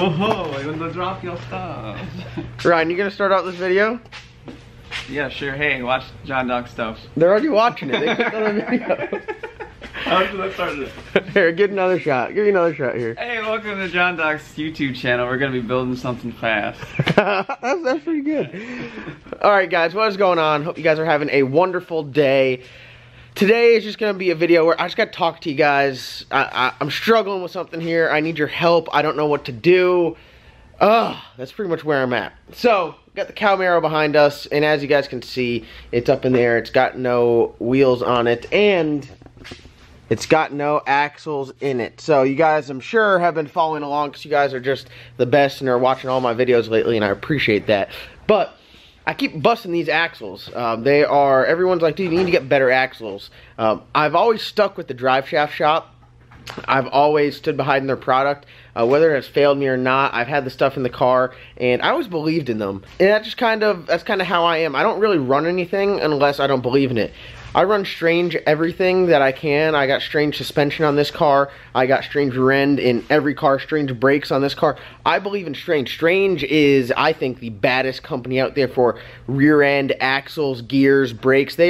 Oh, you're gonna drop your stuff. Ryan, you gonna start out this video? Yeah, sure. Hey, watch John Dog stuff. They're already watching it. They clicked on the video. How should I start it? Here, get another shot. Give me another shot here. Hey, welcome to John Dog's YouTube channel. We're gonna be building something fast. that's pretty good. Alright guys, what is going on? Hope you guys are having a wonderful day. Today is just gonna be a video where I just gotta talk to you guys. I'm struggling with something here. I need your help. I don't know what to do. That's pretty much where I'm at. So, got the Cowmaro behind us, and as you guys can see, it's up in there. It's got no wheels on it, and it's got no axles in it. So you guys, I'm sure, have been following along because you guys are just the best and are watching all my videos lately, and I appreciate that. But I keep busting these axles. Everyone's like, dude, you need to get better axles. I've always stuck with the Drive Shaft shop. I've always stood behind their product. Whether it has failed me or not, I've had the stuff in the car, and I always believed in them. And that's kind of how I am. I don't really run anything unless I don't believe in it. I run Strange everything that I can. I got Strange suspension on this car. I got Strange rear end in every car. Strange brakes on this car. I believe in Strange. Strange is, I think, the baddest company out there for rear end, axles, gears, brakes. They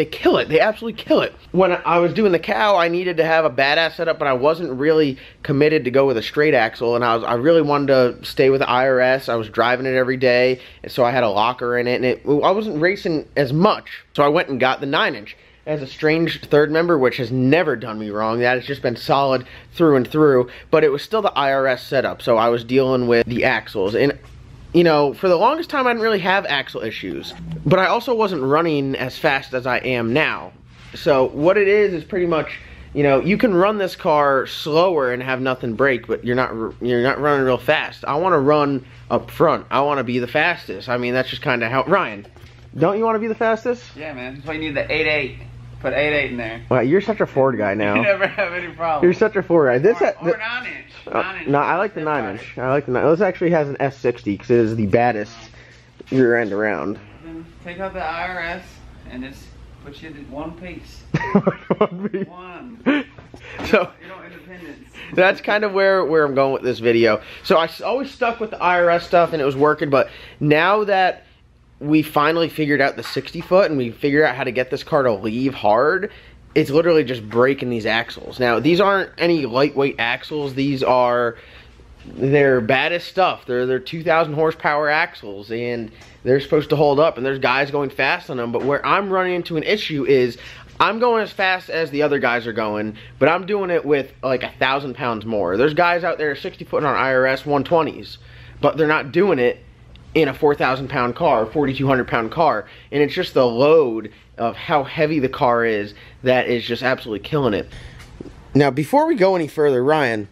kill it. They absolutely kill it. When I was doing the Cow, I needed to have a badass setup, but I wasn't really committed to go with a straight axle, and I really wanted to stay with the IRS. I was driving it every day, and so I had a locker in it, and I wasn't racing as much. So I went and got the 9-inch. It has a Strange third member, which has never done me wrong. That has just been solid through and through, but it was still the IRS setup, so I was dealing with the axles. And, you know, for the longest time, I didn't really have axle issues, but I also wasn't running as fast as I am now. So what it is pretty much, you know, you can run this car slower and have nothing break, but you're not running real fast. I want to run up front. I want to be the fastest. I mean, that's just kind of how... Ryan, don't you want to be the fastest? Yeah, man. That's why you need the 8.8. Put 8.8 in there. Wow, you're such a Ford guy now. You never have any problem. You're such a Ford guy. This or 9-inch. 9-inch. No, I like the 9-inch. I like the 9. This actually has an S60 because it is the baddest rear end around. Then take out the IRS and just put you in one piece. One. So you know, independence. That's kind of where I'm going with this video. So I always stuck with the IRS stuff and it was working, but now that we finally figured out the 60-foot and we figured out how to get this car to leave hard, it's literally just breaking these axles. Now, these aren't any lightweight axles. These are their baddest stuff. They're 2,000 horsepower axles, and they're supposed to hold up, and there's guys going fast on them. But where I'm running into an issue is I'm going as fast as the other guys are going, but I'm doing it with like 1,000 pounds more. There's guys out there 60-foot on IRS 120s, but they're not doing it in a 4,000 pound car, 4,200 pound car, and it's just the load of how heavy the car is that is just absolutely killing it. Now, before we go any further, Ryan,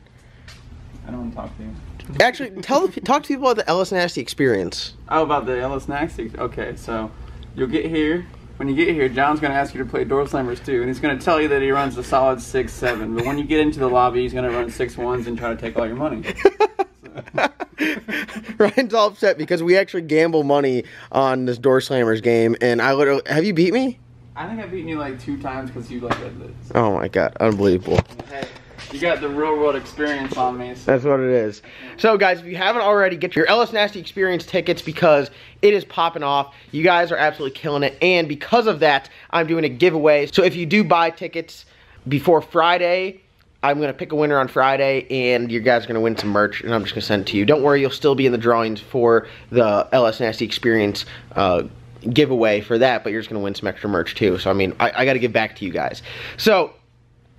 I don't want to talk to you. Actually, talk to people about the Ellis Nasty experience. Oh, about the Ellis Nasty? Okay, so you'll get here. When you get here, John's going to ask you to play door slammers too, and he's going to tell you that he runs a solid 6'7", but when you get into the lobby, he's going to run 6'1s and try to take all your money. Ryan's all upset because we actually gamble money on this door slammers game, and I literally... Have you beat me? I think I've beaten you like 2 times because you like that. Oh my god, unbelievable. Hey, you got the real world experience on me. So. That's what it is. So guys, if you haven't already, get your Ellis Nasty Experience tickets because it is popping off. You guys are absolutely killing it, and because of that, I'm doing a giveaway. So if you do buy tickets before Friday, I'm going to pick a winner on Friday, and you guys are going to win some merch, and I'm just going to send it to you. Don't worry, you'll still be in the drawings for the Ellis Nasty Experience giveaway for that, but you're just going to win some extra merch too. So, I mean, I got to give back to you guys. So,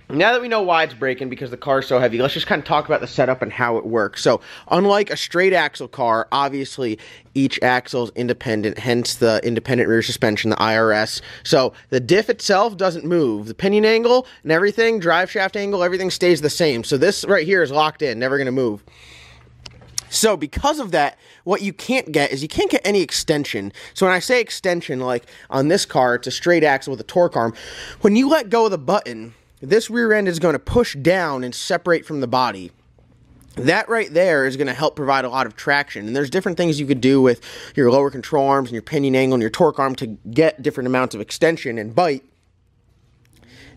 now that we know why it's breaking because the car is so heavy, let's just kind of talk about the setup and how it works. So, unlike a straight axle car, obviously each axle is independent, hence the independent rear suspension, the IRS. So, the diff itself doesn't move. The pinion angle and everything, drive shaft angle, everything stays the same. So, this right here is locked in, never going to move. So, because of that, what you can't get is you can't get any extension. So, when I say extension, like on this car, it's a straight axle with a torque arm. When you let go of the button, this rear end is going to push down and separate from the body. That right there is going to help provide a lot of traction. And there's different things you could do with your lower control arms and your pinion angle and your torque arm to get different amounts of extension and bite.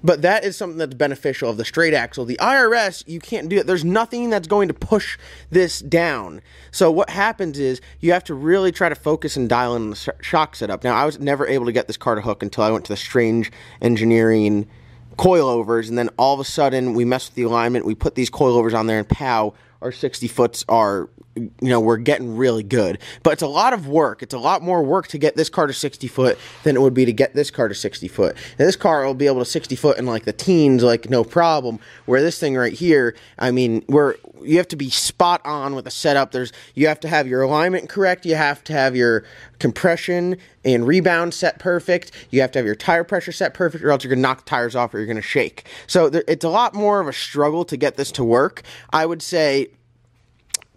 But that is something that's beneficial of the straight axle. The IRS, you can't do it. There's nothing that's going to push this down. So what happens is you have to really try to focus and dial in the shock setup. Now, I was never able to get this car to hook until I went to the Strange Engineering coilovers, and then all of a sudden we messed with the alignment. We put these coilovers on there, and pow, our 60-foots are, you know, we're getting really good. But it's a lot of work. It's a lot more work to get this car to 60-foot than it would be to get this car to 60-foot. Now, this car will be able to 60-foot in like the teens, like no problem. Where this thing right here, I mean, you have to be spot on with the setup. You have to have your alignment correct. You have to have your compression and rebound set perfect. You have to have your tire pressure set perfect, or else you're going to knock the tires off or you're going to shake. So it's a lot more of a struggle to get this to work. I would say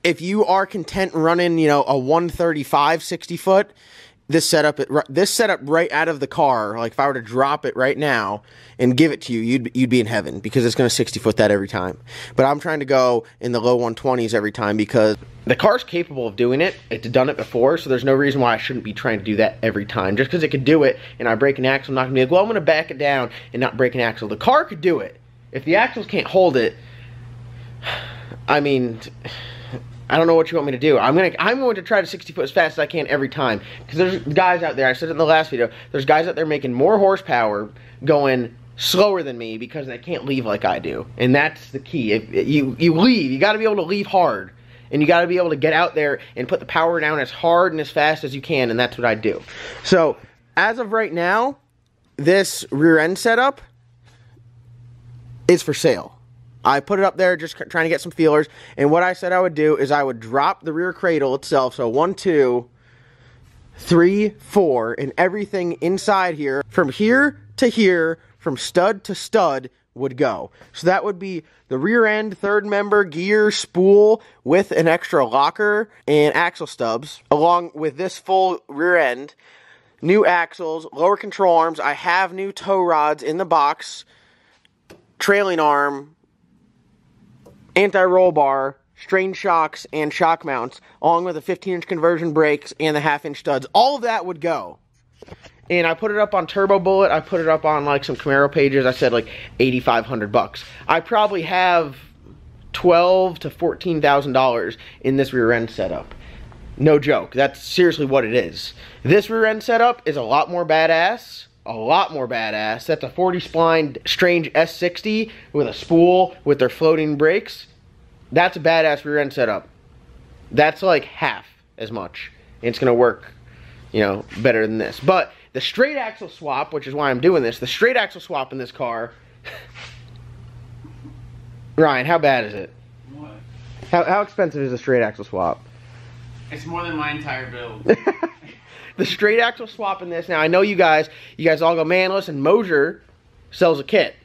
if you are content running, you know, a 135 60-foot, this setup right out of the car, like if I were to drop it right now and give it to you, you'd be in heaven, because it's going to 60-foot that every time. But I'm trying to go in the low 120s every time, because the car's capable of doing it. It's done it before, so there's no reason why I shouldn't be trying to do that every time. Just because it could do it and I break an axle, I'm not going to be like, well, I'm going to back it down and not break an axle. The car could do it. If the axles can't hold it, I mean, I don't know what you want me to do. I'm going to try to 60-foot as fast as I can every time. Because there's guys out there, I said it in the last video, there's guys out there making more horsepower going slower than me because they can't leave like I do. And that's the key. If you leave, you got to be able to leave hard. And you got to be able to get out there and put the power down as hard and as fast as you can, and that's what I do. So, as of right now, this rear end setup is for sale. I put it up there just trying to get some feelers, and what I said I would do is I would drop the rear cradle itself, so 1, 2, 3, 4, and everything inside here, from here to here, from stud to stud, would go. So that would be the rear end, third member, gear, spool, with an extra locker and axle stubs, along with this full rear end, new axles, lower control arms. I have new tow rods in the box, trailing arm, anti-roll bar, strain shocks, and shock mounts, along with the 15-inch conversion brakes and the half-inch studs. All of that would go. And I put it up on Turbo Bullet. I put it up on like some Cowmaro pages. I said like $8,500. I probably have $12,000 to $14,000 in this rear end setup. No joke. That's seriously what it is. This rear end setup is a lot more badass. A lot more badass. That's a 40 spline Strange S60 with a spool with their floating brakes. That's a badass rear end setup. That's like half as much. It's gonna work, you know, better than this. But the straight axle swap, which is why I'm doing this, the straight axle swap in this car, Ryan, how bad is it? What? How expensive is a straight axle swap? It's more than my entire build. The straight axle swap in this, now I know you guys all go, man, listen, Mosier sells a kit.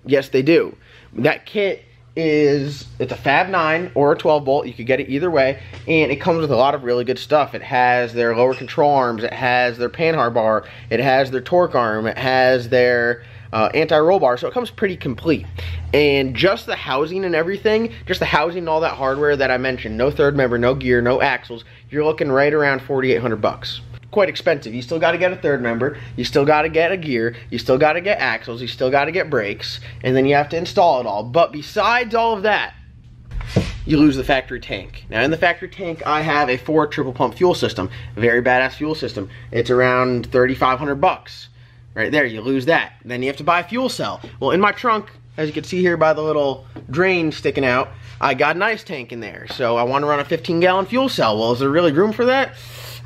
Yes, they do. That kit it's a Fab 9 or a 12 bolt. You could get it either way, and it comes with a lot of really good stuff. It has their lower control arms, it has their panhard bar, it has their torque arm, it has their anti-roll bar, so it comes pretty complete. And just the housing and everything, just the housing and all that hardware that I mentioned, no third member, no gear, no axles, you're looking right around $4,800. Quite expensive. You still got to get a third member, you still got to get a gear, you still got to get axles, you still got to get brakes, and then you have to install it all. But besides all of that, you lose the factory tank. Now in the factory tank, I have a Ford triple pump fuel system, very badass fuel system. It's around $3,500. Right there, you lose that. Then you have to buy a fuel cell. Well, in my trunk, as you can see here by the little drain sticking out, I got an ice tank in there. So I want to run a 15-gallon fuel cell. Well, is there really room for that?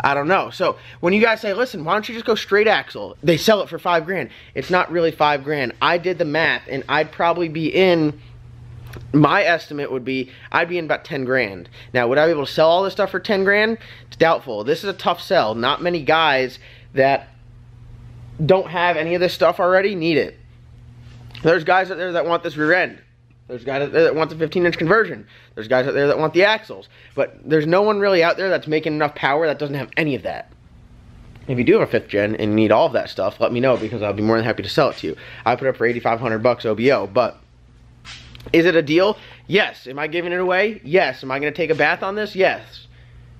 I don't know. So when you guys say, listen, why don't you just go straight axle? They sell it for $5 grand. It's not really $5 grand. I did the math, and I'd probably be in, my estimate would be, I'd be in about 10 grand. Now, would I be able to sell all this stuff for 10 grand? It's doubtful. This is a tough sell. Not many guys that don't have any of this stuff already need it. There's guys out there that want this rear end. There's guys out there that want the 15-inch conversion. There's guys out there that want the axles. But there's no one really out there that's making enough power that doesn't have any of that. If you do have a 5th gen and you need all of that stuff, let me know, because I'll be more than happy to sell it to you. I put it up for $8,500 OBO, but is it a deal? Yes. Am I giving it away? Yes. Am I going to take a bath on this? Yes.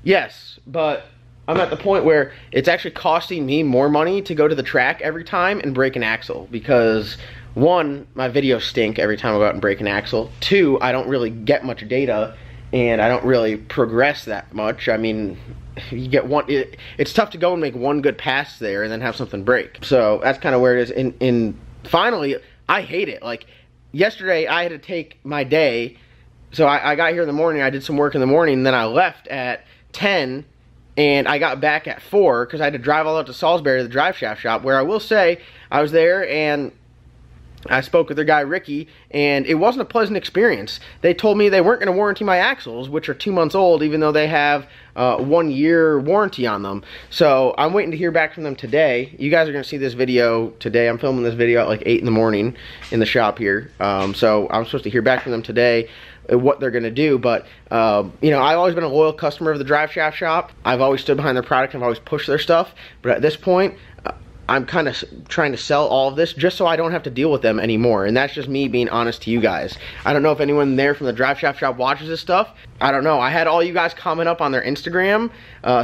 Yes. But I'm at the point where it's actually costing me more money to go to the track every time and break an axle, because one, my videos stink every time I go out and break an axle. Two, I don't really get much data, and I don't really progress that much. I mean, you get one, it's tough to go and make one good pass there and then have something break. So that's kind of where it is. And finally, I hate it. Like, yesterday I had to take my day. So I got here in the morning, I did some work in the morning, and then I left at 10, and I got back at 4 because I had to drive all out to Salisbury to the drive shaft shop, where I will say I was there and I spoke with their guy Ricky, and it wasn't a pleasant experience. They told me they weren't going to warranty my axles, which are 2 months old, even though they have 1 year warranty on them. So I'm waiting to hear back from them today. You guys are going to see this video today. I'm filming this video at like 8 in the morning in the shop here. So I'm supposed to hear back from them today what they're going to do. But you know, I've always been a loyal customer of the drive shaft shop. I've always stood behind their product, and I've always pushed their stuff. But at this point, I'm kind of trying to sell all of this just so I don't have to deal with them anymore. And that's just me being honest to you guys. I don't know if anyone there from the drive shaft shop watches this stuff. I don't know. I had all you guys comment up on their Instagram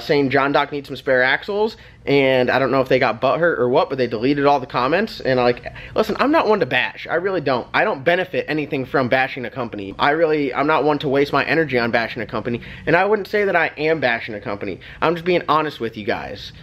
saying John Doc needs some spare axles. And I don't know if they got butthurt or what, but they deleted all the comments. And like, listen, I'm not one to bash. I really don't. I don't benefit anything from bashing a company. I'm not one to waste my energy on bashing a company. And I wouldn't say that I am bashing a company. I'm just being honest with you guys.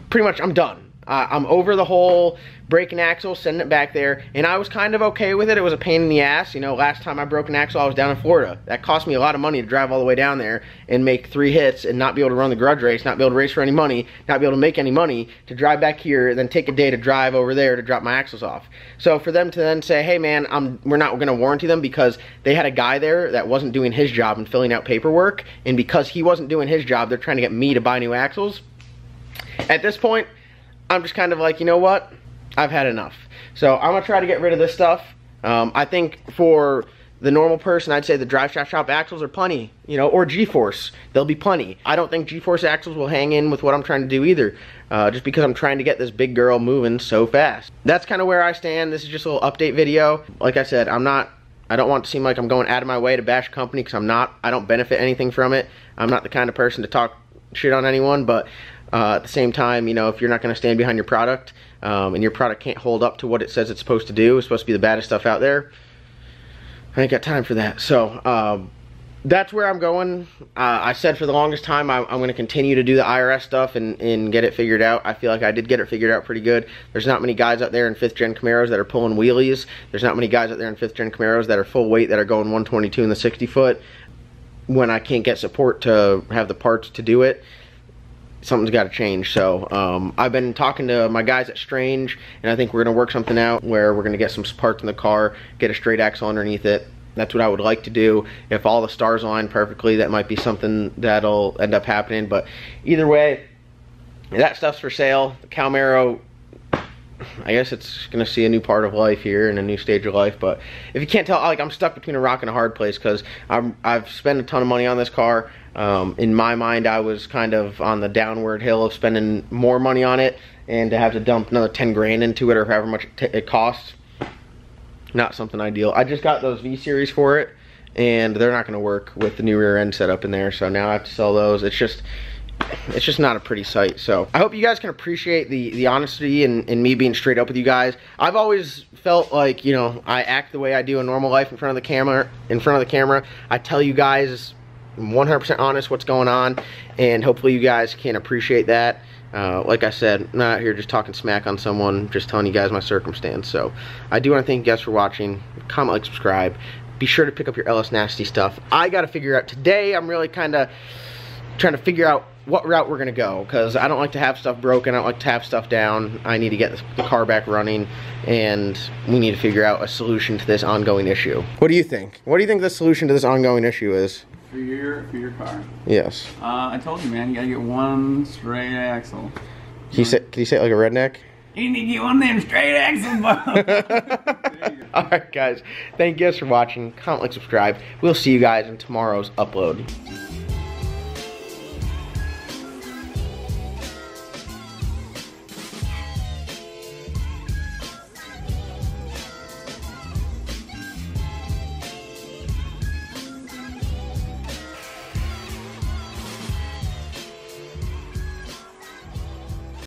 Pretty much, I'm done. I'm over the whole breaking axle, sending it back there, and I was kind of okay with it. It was a pain in the ass. You know, last time I broke an axle, I was down in Florida. That cost me a lot of money to drive all the way down there and make 3 hits and not be able to run the grudge race, not be able to race for any money, not be able to make any money, to drive back here and then take a day to drive over there to drop my axles off. So for them to then say, hey man, we're not going to warranty them because they had a guy there that wasn't doing his job and filling out paperwork, and because he wasn't doing his job, they're trying to get me to buy new axles. At this point, I'm just kind of like, you know what? I've had enough. So I'm going to try to get rid of this stuff. I think for the normal person, I'd say the drive shaft shop axles are plenty, you know, or G-Force. They'll be plenty. I don't think G-Force axles will hang in with what I'm trying to do either, just because I'm trying to get this big girl moving so fast. That's kind of where I stand. This is just a little update video. Like I said, I don't want to seem like I'm going out of my way to bash a company, because I'm not. I don't benefit anything from it. I'm not the kind of person to talk shit on anyone, but at the same time, you know, if you're not going to stand behind your product, and your product can't hold up to what it says it's supposed to do, it's supposed to be the baddest stuff out there, I ain't got time for that. So that's where I'm going. I said for the longest time I'm going to continue to do the IRS stuff and get it figured out. I feel like I did get it figured out pretty good. There's not many guys out there in 5th gen Camaros that are pulling wheelies. There's not many guys out there in 5th gen Camaros that are full weight, that are going 122 in the 60 foot when I can't get support to have the parts to do it. Something's got to change. So I've been talking to my guys at Strange, and I think we're going to work something out where we're going to get some parts in the car, get a straight axle underneath it. That's what I would like to do. If all the stars align perfectly, that might be something that'll end up happening. But either way, that stuff's for sale. The Cowmaro, I guess it's going to see a new part of life here and a new stage of life. But if you can't tell, like, I'm stuck between a rock and a hard place, because I've spent a ton of money on this car. In my mind, I was kind of on the downward hill of spending more money on it, and to have to dump another 10 grand into it, or however much it costs, not something ideal. I just got those V-Series for it, and they're not going to work with the new rear end setup in there, so now I have to sell those. It's just not a pretty sight. So I hope you guys can appreciate the honesty and me being straight up with you guys. I've always felt like, you know, I act the way I do in normal life in front of the camera. I tell you guys 100% honest what's going on, and hopefully you guys can appreciate that. Like I said, I'm not out here just talking smack on someone, just telling you guys my circumstance. So I do want to thank you guys for watching. Comment, like, subscribe. Be sure to pick up your LS Nasty stuff. I got to figure out today, I'm really kind of trying to figure out what route we're going to go, because I don't like to have stuff broken. I don't like to have stuff down. I need to get the car back running, and we need to figure out a solution to this ongoing issue. What do you think? What do you think the solution to this ongoing issue is? For your car? Yes. I told you, man, you gotta get one straight axle. Can you say it like a redneck? You need to get one of them straight axles, bro. Alright guys, thank you guys for watching. Comment, like, subscribe. We'll see you guys in tomorrow's upload.